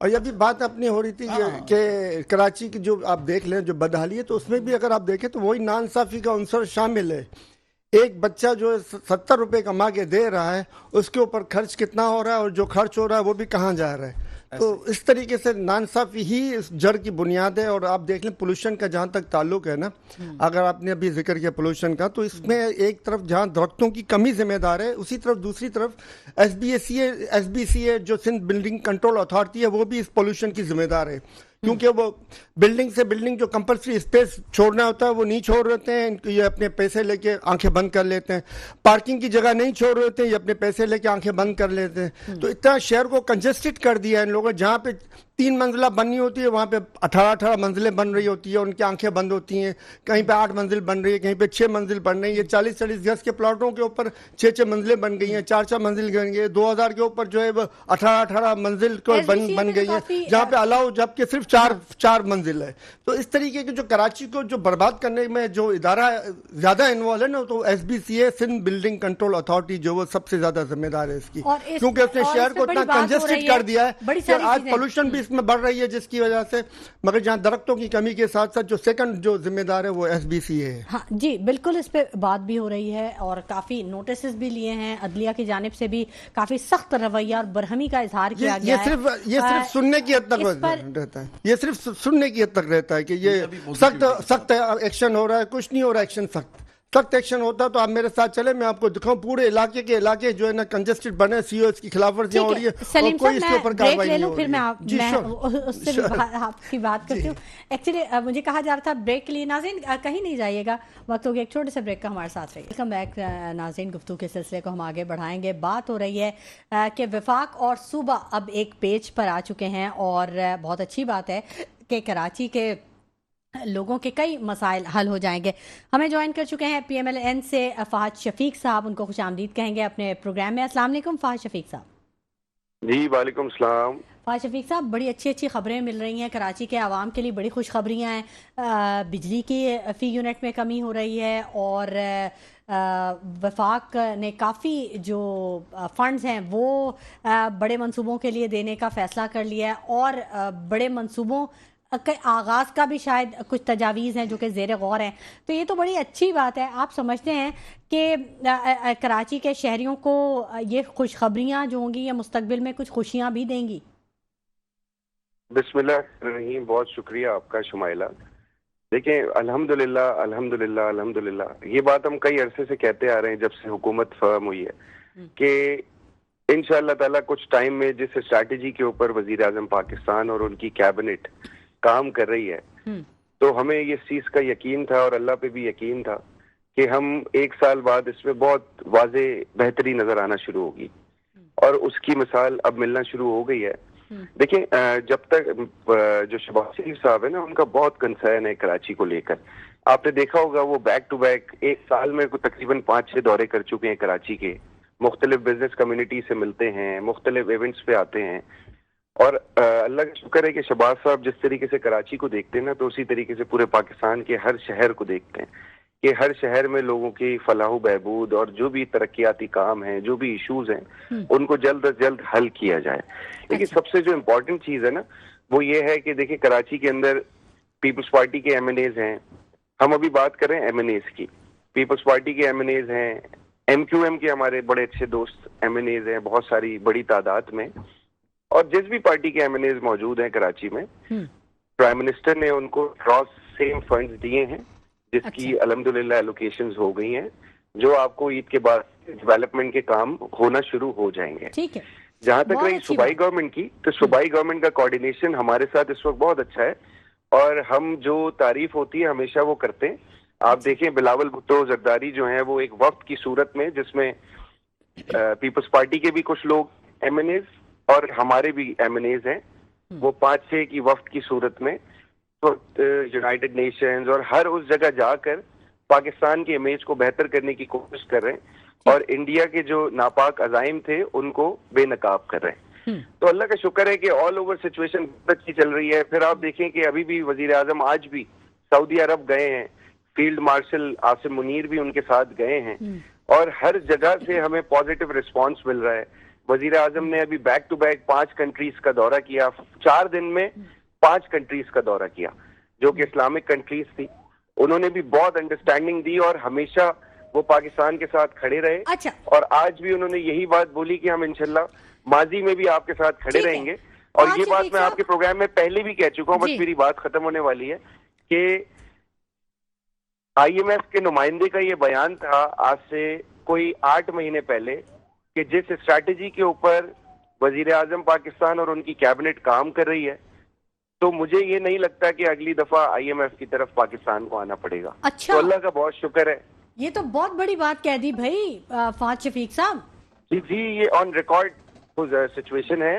और ये भी बात अपनी हो रही थी कि कराची की जो आप देख लें जो बदहाली है, तो उसमें भी अगर आप देखें तो वही नाइंसाफी का अंसर शामिल है। एक बच्चा जो 70 रुपए कमा के दे रहा है, उसके ऊपर खर्च कितना हो रहा है और जो खर्च हो रहा है वो भी कहाँ जा रहा है। तो इस तरीके से नाइंसाफी ही इस जड़ की बुनियाद है। और आप देख लें पोल्यूशन का जहाँ तक ताल्लुक है ना, अगर आपने अभी जिक्र किया पोल्यूशन का, तो इसमें एक तरफ जहाँ दरख्तों की कमी जिम्मेदार है, उसी तरफ दूसरी तरफ SBCA जो सिंध बिल्डिंग कंट्रोल अथॉरिटी है, वो भी इस पोल्यूशन की जिम्मेदार है, क्योंकि वो बिल्डिंग से बिल्डिंग जो कंपल्सरी स्पेस छोड़ना होता है वो नहीं छोड़ रहे हैं, ये अपने पैसे लेके आंखें बंद कर लेते हैं। पार्किंग की जगह नहीं छोड़ रहे होते, ये अपने पैसे लेके आंखें बंद कर लेते हैं। तो इतना शहर को कंजेस्टेड कर दिया है इन लोगों, जहाँ पे 3 मंजिला बननी होती है वहाँ पे 18 मंजिलें बन रही होती है, उनकी आंखें बंद होती हैं। कहीं पे 8 मंजिल बन रही है, कहीं पे 6 मंजिल बन रही है। 40-40 गज के प्लॉटों के ऊपर 6 मंजिलें बन गई हैं, 4 मंजिल बन गई है। 2000 के ऊपर जो है वो 18 मंजिल को बन गई है, जहाँ पे अलाउ जबकि सिर्फ 4 मंजिल है। तो इस तरीके के जो कराची को जो बर्बाद करने में जो इदारा ज्यादा इन्वॉल्व है ना, तो SBCA Sindh building control authority जो वो सबसे ज्यादा जिम्मेदार है इसकी, क्योंकि उसने शहर को इतना कंजेस्टेड कर दिया है कि आज पोल्यूशन भी इसमें बढ़ रही है जिसकी वजह से। मगर जहाँ दरख्तों की कमी के साथ साथ जो सेकंड जो जिम्मेदार है वो SBCA है। हाँ जी, बिल्कुल, इस पे बात भी हो रही है और काफी नोटिस भी लिए हैं, अदलिया की जानिब से भी काफी सख्त रवैया और बरहमी का इजहार किया गया है। ये सिर्फ सुनने की हद तक रहता है, ये सिर्फ सुनने की हद तक रहता है कि ये सख्त एक्शन हो रहा है। कुछ नहीं हो रहा, एक्शन सख्त एक्शन होता तो आप मेरे साथ चले, मैं आपको दिखाऊं पूरे इलाके जो है ना कंजेस्टेड बने, CEOs की खिलाफवर्जियां हो रही है और कोई इसके ऊपर कार्रवाई नहीं हो रही। फिर मैं उससे भी आपकी बात करती हूँ। एक्चुअली मुझे कहा जा रहा था ब्रेक के लिए, नाज़रीन कहीं नहीं जाइएगा, वक्त हो गया एक छोटे से ब्रेक का, हमारे साथ रहिए। वेलकम बैक नाज़रीन, गुफ्तगू के सिलसिले को हम आगे बढ़ाएंगे। बात हो रही है कि वफाक और सूबा अब एक पेज पर आ चुके हैं और बहुत अच्छी बात है कि कराची के लोगों के कई मसाइल हल हो जाएंगे। हमें ज्वाइन कर चुके हैं PMLN से फहद शफीक साहब, उनको खुशामदीद कहेंगे अपने प्रोग्राम में। अस्सलाम वालेकुम फहद शफीक साहब। जी वालेकुम सलाम। फहद शफीक साहब, बड़ी अच्छी खबरें मिल रही हैं कराची के आवाम के लिए, बड़ी खुशखबरियाँ हैं। बिजली की फ़ी यूनिट में कमी हो रही है और वफाक ने काफ़ी जो फंड्स हैं वो बड़े मंसूबों के लिए देने का फ़ैसला कर लिया है और बड़े मंसूबों के आगाज़ का भी शायद कुछ तजावीज़ हैं जो कि ज़ेर गौर हैं। तो ये तो बड़ी अच्छी बात है। आप समझते हैं कि कराची के शहरियों को ये खुशखबरियाँ जो होंगी ये मुस्तकबिल में कुछ खुशियाँ भी देंगी? बिस्मिल्लाह, बहुत शुक्रिया आपका शुमाइला। देखिए, अल्हम्दुलिल्लाह ये बात हम कई अरसे से कहते आ रहे हैं जब से हुकूमत फर्म हुई है कि इंशाअल्लाह ताला कुछ टाइम में जिस स्ट्रैटेजी के ऊपर वजीर आज़म पाकिस्तान और उनकी कैबिनेट काम कर रही है, तो हमें ये चीज का यकीन था और अल्लाह पे भी यकीन था कि हम 1 साल बाद इसमें बहुत वाजे बेहतरी नजर आना शुरू होगी और उसकी मिसाल अब मिलना शुरू हो गई है। देखिए, जब तक जो शहबाज शरीफ साहब है ना, उनका बहुत कंसर्न है कराची को लेकर। आपने देखा होगा वो बैक टू बैक 1 साल में तकरीबन 5-6 दौरे कर चुके हैं कराची के, मुख्तलिफ बिजनेस कम्युनिटी से मिलते हैं, मुख्तलिफ इवेंट्स पे आते हैं और अल्लाह का शुक्र है कि शहबाज साहब जिस तरीके से कराची को देखते हैं ना, तो उसी तरीके से पूरे पाकिस्तान के हर शहर को देखते हैं कि हर शहर में लोगों की फलाह बहबूद और जो भी तरक्याती काम हैं, जो भी इश्यूज हैं, उनको जल्द अज जल्द हल किया जाए। लेकिन सबसे जो इम्पोर्टेंट चीज है ना, वो ये है कि देखिए कराची के अंदर पीपल्स पार्टी के MNAs हैं। हम अभी बात कर रहे हैं MNAs की, पीपल्स पार्टी के MNAs हैं, MQM के हमारे बड़े अच्छे दोस्त MNAs हैं बहुत सारी बड़ी तादाद में, और जिस भी पार्टी के MNAs मौजूद हैं कराची में, प्राइम मिनिस्टर ने उनको क्रॉस सेम फंड्स दिए हैं जिसकी अल्हम्दुलिल्लाह एलोकेशंस हो गई हैं, जो आपको ईद के बाद डेवलपमेंट के काम होना शुरू हो जाएंगे। ठीक है। जहां तक रही सूबाई गवर्नमेंट की, तो सूबाई गवर्नमेंट का कोऑर्डिनेशन हमारे साथ इस वक्त बहुत अच्छा है और हम जो तारीफ होती है हमेशा वो करते हैं। आप देखें, बिलावल भुट्टो जरदारी जो हैं वो एक वफ्द की सूरत में, जिसमें पीपल्स पार्टी के भी कुछ लोग MNAs और हमारे भी MNAs हैं, वो 5-6 की वफ्द की सूरत में तो यूनाइटेड नेशंस और हर उस जगह जाकर पाकिस्तान की इमेज को बेहतर करने की कोशिश कर रहे हैं और इंडिया के जो नापाक अजाइम थे उनको बेनकाब कर रहे हैं। तो अल्लाह का शुक्र है कि ऑल ओवर सिचुएशन बहुत अच्छी चल रही है। फिर आप देखें कि अभी भी वजीर आजम आज भी सऊदी अरब गए हैं, फील्ड मार्शल आसिम मुनीर भी उनके साथ गए हैं और हर जगह से हमें पॉजिटिव रिस्पॉन्स मिल रहा है। वजीर आजम ने अभी बैक टू बैक 5 कंट्रीज का दौरा किया, 4 दिन में 5 कंट्रीज का दौरा किया जो कि इस्लामिक कंट्रीज थी। उन्होंने भी बहुत अंडरस्टैंडिंग दी और हमेशा वो पाकिस्तान के साथ खड़े रहे। अच्छा। और आज भी उन्होंने यही बात बोली कि हम इंशाल्लाह माजी में भी आपके साथ खड़े रहेंगे। اور یہ بات میں آپ کے پروگرام میں پہلے بھی کہہ چکا ہوں, بس میری بات ختم ہونے والی ہے کہ آئی ایم ایف کے نمائندے کا یہ بیان تھا آج سے کوئی 8 مہینے پہلے کہ جس اسٹریٹجی کے اوپر وزیر اعظم پاکستان اور ان کی کیبنٹ کام کر رہی ہے, تو مجھے یہ نہیں لگتا کہ اگلی دفعہ آئی ایم ایف کی طرف پاکستان کو آنا پڑے گا. اچھا, تو اللہ کا بہت شکر ہے. یہ تو بہت بڑی بات کہہ دی بھائی فہد شفیق صاحب. جی یہ آن ریکارڈ سچویشن ہے,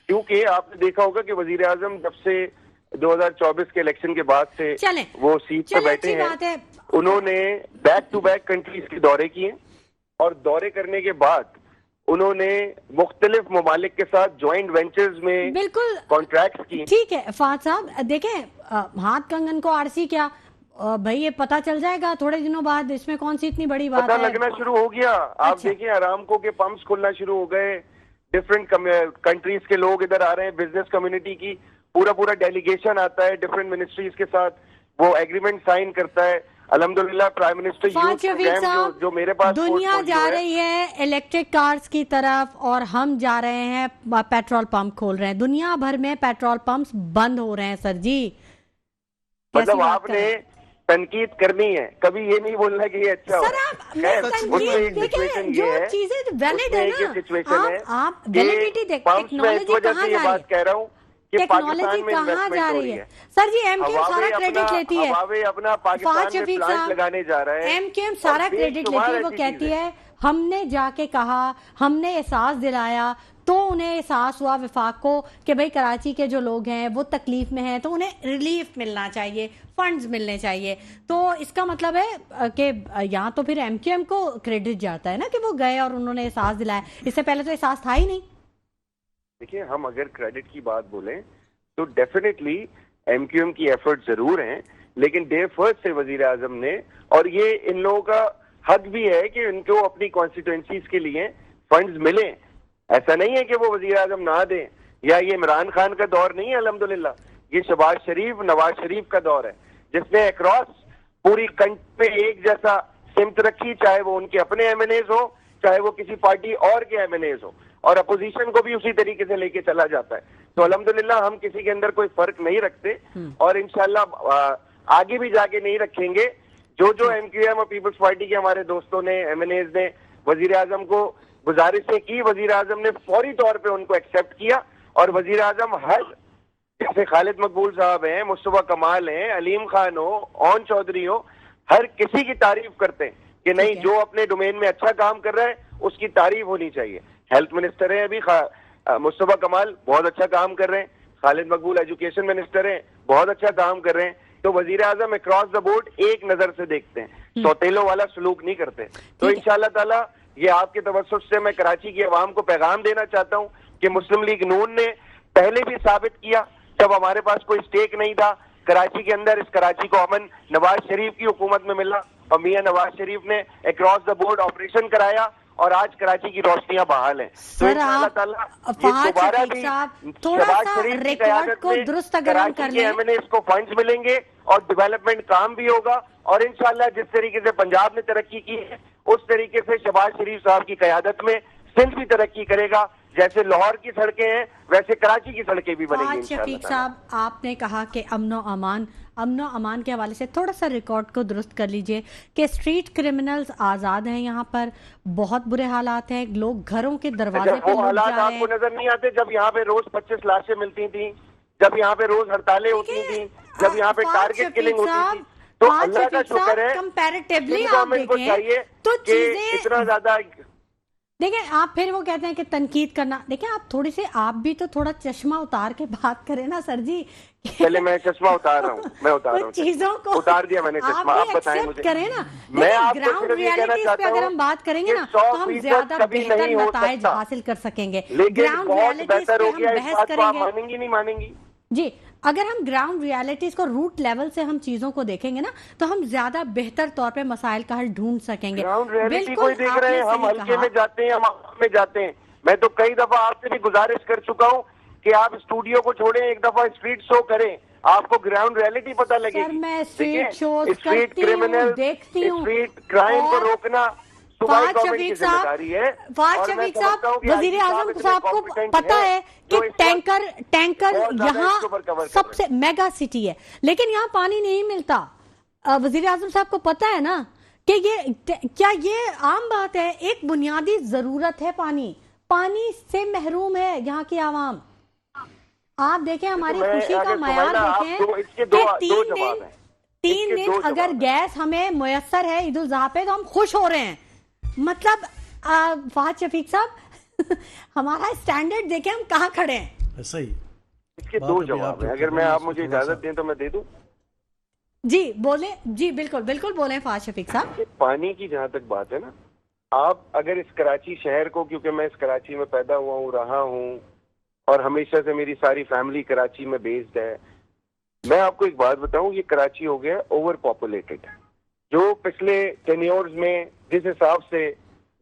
کیونکہ آپ نے دیکھا ہوگا کہ وزیر اعظم جب سے 2024 کے الیکشن کے بعد سے وہ سیٹ پہ بیٹھے ہیں, انہوں نے بیک ٹو بیک کنٹریز کے دورے کیے, اور دورے کرنے کے بعد انہوں نے مختلف ممالک کے ساتھ جوائنٹ وینچرز میں بالکل کانٹریکٹس کیے. ٹھیک ہے فہد صاحب, دیکھیں ہاتھ کنگن کو آرسی کیا بھائی, یہ پتہ چل جائے گا تھوڑے دنوں بعد, اس میں کون سی اتنی بڑی بات ہے. پتہ لگنا شروع ہو گیا. آپ دیکھیں ارامکو کے پمپس کھلنا شروع ہو گئے, ڈفرینٹ کنٹریز کے لوگ ادھر آ رہے ہیں, بزنس کمیونٹی کی پورا ڈیلیگیشن آتا ہے ڈفرینٹ منسٹریز کے ساتھ, وہ ایگریمنٹ سائن کرتا ہے. الحمدللہ پرائم منسٹر یوتھ پروگرام جو میرے پاس دنیا جا رہی ہے الیکٹرک کارز کی طرف, اور ہم جا رہے ہیں پیٹرول پمپ کھول رہے ہیں. دنیا بھر میں پیٹرول پمپس بند ہو رہے ہیں سر جی. مطلب آپ نے تنقید کرنی ہے, کبھی یہ نہیں بولنا کہ یہ اچھا ہو. جو چیزیں ویلڈ ہے نا, آپ ویلیڈیٹی دیکھ, ٹیکنالوجی کہاں جا رہی ہے, کہہ رہا ہوں ٹیکنالوجی کہاں جا رہی ہے سر جی. ایم کیو سارا کریڈٹ لیتی ہے, فہد شفیق صاحب ایم کیو ایم سارا کریڈٹ لیتی ہے. وہ کہتی ہے ہم نے جا کے کہا, ہم نے احساس دلایا, تو انہیں احساس ہوا وفاق کو کہ بھئی کراچی کے جو لوگ ہیں وہ تکلیف میں ہیں, تو انہیں ریلیف ملنا چاہیے, فنڈز ملنے چاہیے. تو اس کا مطلب ہے کہ یہاں تو پھر ایم کیو ایم کو کریڈٹ جاتا ہے نا کہ وہ گئے اور انہوں نے احساس دلایا. اس سے پہلے تو احساس تھا ہی نہیں. دیکھیں ہم اگر کریڈٹ کی بات بولیں تو ڈیفینیٹلی ایم کیو ایم کی ایفرٹ ضرور ہیں, لیکن ڈے فرسٹ سے وزیر اعظم نے, اور یہ ان لوگوں کا حق بھی ہے کہ ان کو اپنی کانسٹیٹوئنسیز کے لیے فنڈز ملیں. ایسا نہیں ہے کہ وہ وزیر اعظم نہ دیں, یا یہ عمران خان کا دور نہیں ہے, الحمدللہ یہ شہباز شریف, نواز شریف کا دور ہے, جس نے اکراس پوری کنٹری پہ ایک جیسا سمت رکھی, چاہے وہ ان کے اپنے ایم این ایز ہو, چاہے وہ کسی پارٹی اور کے ایم این ایز ہو, اور اپوزیشن کو بھی اسی طریقے سے لے کے چلا جاتا ہے. تو الحمدللہ ہم کسی کے اندر کوئی فرق نہیں رکھتے, اور انشاءاللہ آگے بھی جا کے نہیں رکھیں گے. جو ایم کیو ایم اور پیپلز پارٹی کے ہمارے دوستوں نے, ایم این ایز نے وزیر اعظم کو گزارشیں کی, وزیر اعظم نے فوری طور پہ ان کو ایکسپٹ کیا, اور وزیر اعظم ہر جیسے خالد مقبول صاحب ہیں, مصطفیٰ کمال ہیں, علیم خان ہو, اون چودھری ہو, ہر کسی کی تعریف کرتے ہیں کہ نہیں جو اپنے ڈومین میں اچھا کام کر رہا ہے اس کی تعریف ہونی چاہیے. ہیلتھ منسٹر ہیں ابھی مصطفیٰ کمال, بہت اچھا کام کر رہے ہیں. خالد مقبول ایجوکیشن منسٹر ہیں, بہت اچھا کام کر رہے ہیں. تو وزیر اعظم اکراس دا بورڈ ایک نظر سے دیکھتے ہیں, سوتیلوں والا سلوک نہیں کرتے. تو انشاءاللہ تعالی یہ آپ کے توسط سے میں کراچی کی عوام کو پیغام دینا چاہتا ہوں کہ مسلم لیگ نون نے پہلے بھی ثابت کیا, جب ہمارے پاس کوئی سٹیک نہیں تھا کراچی کے اندر, اس کراچی کو امن نواز شریف کی حکومت میں ملا, اور میاں نواز شریف نے اکراس دا بورڈ آپریشن کرایا, اور آج کراچی کی روشنیاں بحال ہیں. سر آپ فہد شفیق صاحب تھوڑا سا ریکارڈ کو درست اگر ہم کر لیں, ایم این ایز کو فنڈز ملیں گے اور ڈیولپمنٹ کام بھی ہوگا, اور انشاءاللہ جس طریقے سے پنجاب نے ترقی کی ہے اس طریقے سے شہباز شریف صاحب کی قیادت میں سندھ بھی ترقی کرے گا. جیسے لاہور کی سڑکیں ہیں ویسے کراچی کی سڑکیں بھی بنیں گی. فہد شفیق صاحب آپ نے کہا کہ امن و امان کے حوالے سے تھوڑا سا ریکارڈ کو درست کر لیجئے کہ اسٹریٹ کرمنلز آزاد ہیں یہاں پر, بہت برے حالات ہیں, لوگ گھروں کے دروازے پہ وہ حالات آپ کو نظر نہیں آتے جب یہاں پہ روز 25 لاشیں ملتی تھیں, جب یہاں پہ روز ہڑتالیں ہوتی تھیں, جب یہاں پہ ٹارگٹ کلنگ ہوتی تھی. تو اللہ کا شکر ہے کمپیریٹیولی آپ دیکھیں تو چیزیں اتنا زیادہ, دیکھیں آپ پھر وہ کہتے ہیں کہ تنقید کرنا, دیکھیں آپ تھوڑی سی آپ بھی تو تھوڑا چشمہ اتار کے بات کریں نا سر جی. چلے میں چشمہ اتار رہا ہوں, میں اتار رہا ہوں, چیزوں کو اتار دیا میں نے چشمہ. آپ بتائیں مجھے, کریں نا, میں آپ گراؤنڈ ریالٹیز پہ اگر ہم بات کریں گے نا تو ہم زیادہ بہتر نتائج حاصل کر سکیں گے. گراؤنڈ ریالٹیز پہ ہم بحث کریں گے, مانیں گی نہیں مانیں گی جی. اگر ہم گراؤنڈ ریالٹیز کو روٹ لیول سے ہم چیزوں کو دیکھیں گے نا تو ہم زیادہ بہتر طور پہ مسائل کا حل ڈھونڈ سکیں گے. گراؤنڈ ریالٹی کوئی دیکھ رہے ہیں, ہم ہلکے میں جاتے ہیں, ہم عوام میں جاتے ہیں. میں تو کئی دفعہ آپ سے بھی گزارش کر چکا ہوں کہ آپ اسٹوڈیو کو چھوڑیں, ایک دفعہ اسٹریٹ شو کریں, آپ کو گراؤنڈ ریالٹی پتہ لگے گی. میں اسٹریٹ شوز اسٹریٹ کرتی ہوں, کرمنل, دیکھتی ہوں, اسٹریٹ کرائم کو روکنا, फवाद शफीक साहब, वजीर आजम साहब को पता है कि टैंकर यहाँ सबसे मेगा सिटी है, लेकिन यहाँ पानी नहीं मिलता। वजीर आजम साहब को पता है ना कि क्या ये आम बात है, एक बुनियादी जरूरत है, पानी से महरूम है यहाँ की आवाम। आप देखें हमारी खुशी का मयार देखें कि 3 दिन अगर गैस हमें मुयस्सर है ईद उल ज़ुहा पे तो हम खुश हो रहे हैं। मतलब फवाद शफीक साहब हमारा स्टैंडर्ड देखें हम कहाँ खड़े हैं। ऐसा ही इसके 2 जवाब हैं, अगर मैं आप मुझे इजाजत दें तो मैं दे दूं। जी बोले, जी बिल्कुल बोले फवाद शफीक साहब। पानी की जहाँ तक बात है ना, आप अगर इस कराची शहर को, क्योंकि मैं इस कराची में पैदा हुआ हूँ, रहा हूँ और हमेशा से मेरी सारी फैमिली कराची में बेस्ड है, मैं आपको एक बात बताऊं, ये कराची हो गया ओवर पॉपुलेटेड। जो पिछले टेन्योर्स में जिस हिसाब से,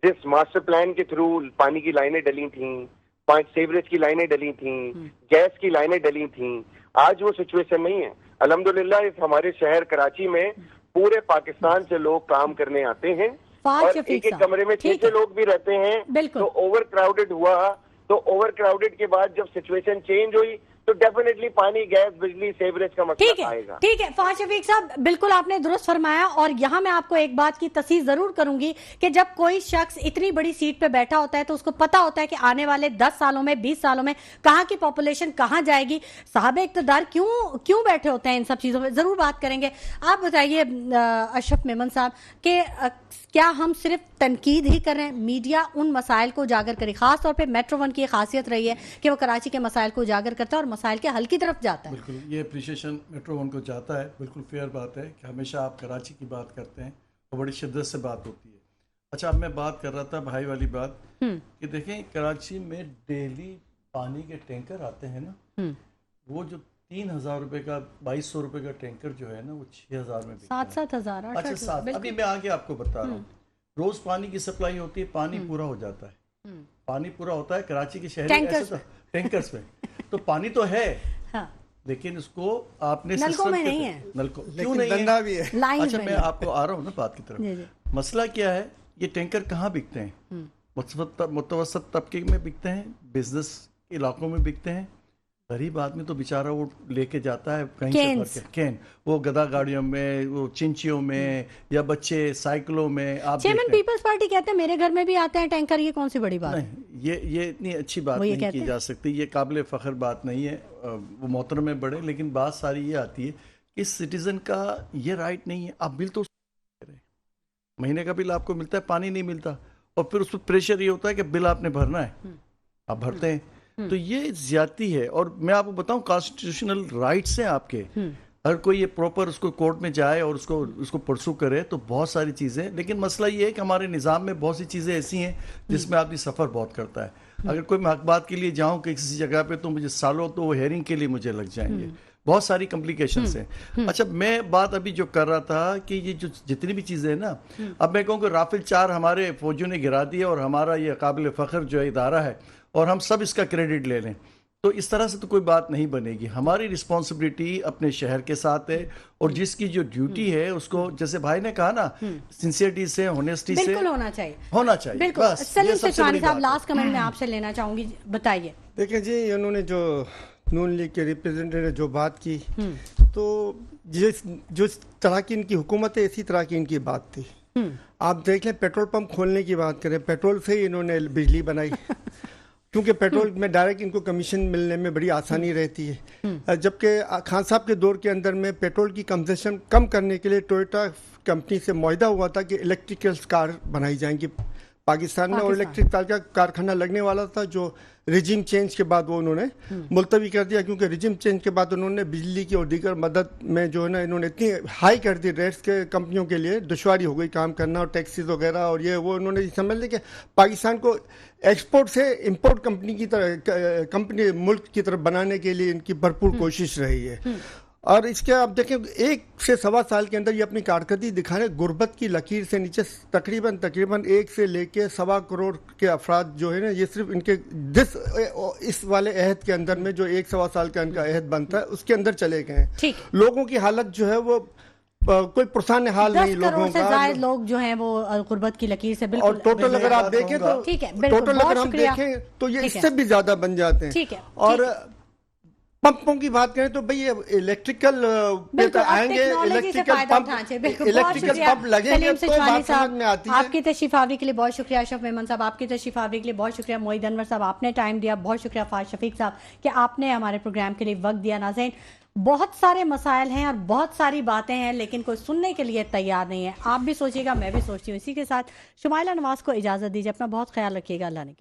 जिस मास्टर प्लान के थ्रू पानी की लाइनें डली थीं, 5 सीवरेज की लाइनें डली थीं, गैस की लाइनें डली थीं, आज वो सिचुएशन नहीं है। अल्हम्दुलिल्लाह इस हमारे शहर कराची में पूरे पाकिस्तान से लोग काम करने आते हैं और एक कमरे में 6 लोग भी रहते हैं। तो ओवर क्राउडेड हुआ, तो ओवर क्राउडेड के बाद जब सिचुएशन चेंज हुई तो डेफिनेटली पानी, गैस, बिजली, सेवरेज का मसला आएगा। ठीक है फवाद शफीक साहब, बिल्कुल आपने दुरुस्त फरमाया। और यहाँ मैं आपको एक बात की तस्दीक जरूर करूंगी कि जब कोई शख्स इतनी बड़ी सीट पे बैठा होता है तो उसको पता होता है कि आने वाले 10 सालों में, 20 सालों में कहाँ की पॉपुलेशन कहाँ जाएगी। साहब इक़्तिदार क्यों बैठे होते हैं इन सब चीजों में, जरूर बात करेंगे। आप बताइए अशरफ मेमन साहब कि क्या हम सिर्फ तनकीद ही कर रहे हैं, मीडिया उन मसाइल को उजागर करे, खास तौर पे मेट्रो वन की खासियत रही है कि वो कराची के मसाइल को उजागर करता है और मसाइल के हल की तरफ जाता है। बिल्कुल, ये अप्रिशिएशन मेट्रो वन को जाता है, बिल्कुल फेयर बात है कि हमेशा आप कराची की बात करते हैं और बड़ी शिद्दत से बात होती है। अच्छा, अब मैं बात कर रहा था भाई वाली बात कि देखें कराची में डेली पानी के टैंकर आते हैं ना, वो जो 3,000 रुपए का, 2,200 रुपए का टैंकर जो है ना, वो 6,000 में 7,000। अच्छा 7, अभी मैं आगे आपको बता रहा हूँ। रोज पानी की सप्लाई होती है, पानी पूरा हो जाता है, पानी पूरा होता है कराची के शहर टैंकर्स में तो पानी तो है, हाँ। लेकिन उसको आपने नलकों में नहीं है, नलकों क्यों नहीं है? भी है। अच्छा मैं आपको आ रहा हूँ ना बात की तरफ। मसला क्या है, ये टैंकर कहाँ बिकते हैं? मुतवसत तबके में बिकते हैं, बिजनेस इलाकों में बिकते हैं। गरीब आदमी तो बेचारा वो लेके जाता है कहीं से भर के कैन, वो गधा गाड़ियों में, वो चिंचियों में, या बच्चे साइकिलों में। आप चेयरमैन पीपल्स पार्टी कहते हैं मेरे घर में भी आते हैं टैंकर, ये कौन सी बड़ी बात है? ये इतनी अच्छी बात नहीं की जा सकती, ये काबिल फ़ख्र बात नहीं है, वो मोहतरम में बढ़े। लेकिन बात सारी ये आती है कि सिटीजन का ये राइट नहीं है। आप बिल तो महीने का बिल आपको मिलता है, पानी नहीं मिलता, और फिर उस पर प्रेशर ये होता है कि बिल आपने भरना है, आप भरते हैं, तो ये ज्यादती है। और मैं आपको बताऊं, कॉन्स्टिट्यूशनल राइट्स हैं आपके, अगर कोई ये प्रॉपर उसको कोर्ट में जाए और उसको परसू करे तो बहुत सारी चीज़ें। लेकिन मसला ये है कि हमारे निज़ाम में बहुत सी चीज़ें ऐसी हैं जिसमें आदमी सफ़र बहुत करता है। अगर कोई मैं हक बात के लिए जाऊँ किसी जगह पे तो मुझे सालों, तो वो हेयरिंग के लिए मुझे लग जाएंगे, बहुत सारी कॉम्प्लिकेशंस हैं। अच्छा, मैं बात अभी जो कर रहा था कि ये जो जितनी भी चीज़ें हैं ना, अब मैं कहूँ कि राफेल 4 हमारे फौजियों ने गिरा दिया और हमारा ये काबिल फ़ख्र जो इदारा है और हम सब इसका क्रेडिट ले लें, तो इस तरह से तो कोई बात नहीं बनेगी। हमारी रिस्पॉन्सिबिलिटी अपने शहर के साथ है, और जिसकी जो ड्यूटी है उसको, जैसे भाई ने कहा ना, सिंसियरिटी से, ऑनेस्टी से होना चाहिए। बिल्कुल। सलीम सिचवानी साहब, लास्ट कमेंट मैं आपसे लेना चाहूंगी, बताइए। देखिए जी, उन्होंने जो नून लीग के रिप्रेजेंटेटिव ने जो बात की, तो जो तरह की इनकी हुकूमत है इसी तरह की इनकी बात थी। आप देख लें, पेट्रोल पंप खोलने की बात करें, पेट्रोल से ही इन्होंने बिजली बनाई क्योंकि पेट्रोल में डायरेक्ट इनको कमीशन मिलने में बड़ी आसानी रहती है। जबकि खान साहब के दौर के अंदर में पेट्रोल की कंजम्पशन कम करने के लिए टोयोटा कंपनी से मुआहदा हुआ था कि इलेक्ट्रिकल कार बनाई जाएंगी पाकिस्तान में, और इलेक्ट्रिक कार का कारखाना लगने वाला था, जो रिजिम चेंज के बाद वो उन्होंने मुलतवी कर दिया, क्योंकि रिजिम चेंज के बाद उन्होंने बिजली की और दीगर मदद में जो है ना, इन्होंने इतनी हाई कर दी रेट्स के, कंपनियों के लिए दुश्वारी हो गई काम करना, और टैक्सेस वगैरह, और ये वो उन्होंने समझ लिया कि पाकिस्तान को एक्सपोर्ट से इंपोर्ट कंपनी मुल्क की तरफ बनाने के लिए इनकी भरपूर कोशिश रही है। और इसके आप देखें, 1 से सवा साल के अंदर ये अपनी कारकर्दगी दिखा रहे, गुर्बत की लकीर से नीचे तकरीबन 1 से लेके 1.25 करोड़ के अफराद जो है ना, ये सिर्फ इनके इस वाले अहद के अंदर में, जो 1 सवा साल का इनका अहद बनता है, उसके अंदर चले गए हैं। लोगों की हालत जो है वो कोई पुरसान हाल 10 नहीं लोगों करोड़ से का। ज्यादा लोग जो हैं वो गुर्बत की लकीर से और बिल्कुल टोटल अगर आप बात देखें कहूंगा। तो ठीक है, बिल्कुल, टोटल बहुत अगर हम शुक्रिया। देखें तो ये ठीक है। इससे भी ज्यादा बन जाते हैं। ठीक है, और पंपों की बात करें तो भाई ये इलेक्ट्रिकल बिल्कुल, आप आएंगे, टेक्नोलॉजी से इलेक्ट्रिकल फायदा पंप, उठाना चाहिए। बिल्कुल, बहुत इलेक्ट्रिकल शुक्रिया पंप लगेंगे सलीम तो सिचवानी बात समझ में आती है। आपकी तशरीफ आवरी के लिए बहुत शुक्रिया। अशरफ मेमन साहब आपकी तशरीफ आवरी के लिए बहुत शुक्रिया। मोईद अनवर साहब आपने टाइम दिया, बहुत शुक्रिया। फाज शफीक साहब कि आपने हमारे प्रोग्राम के लिए वक्त दिया। नाज़रीन, बहुत सारे मसाइल हैं और बहुत सारी बातें हैं, लेकिन कोई सुनने के लिए तैयार नहीं है। आप भी सोचिएगा, मैं भी सोचती हूँ। इसी के साथ शुमाइला नवाज को इजाज़त दीजिए। अपना बहुत ख्याल रखिएगा। अल्लाह ने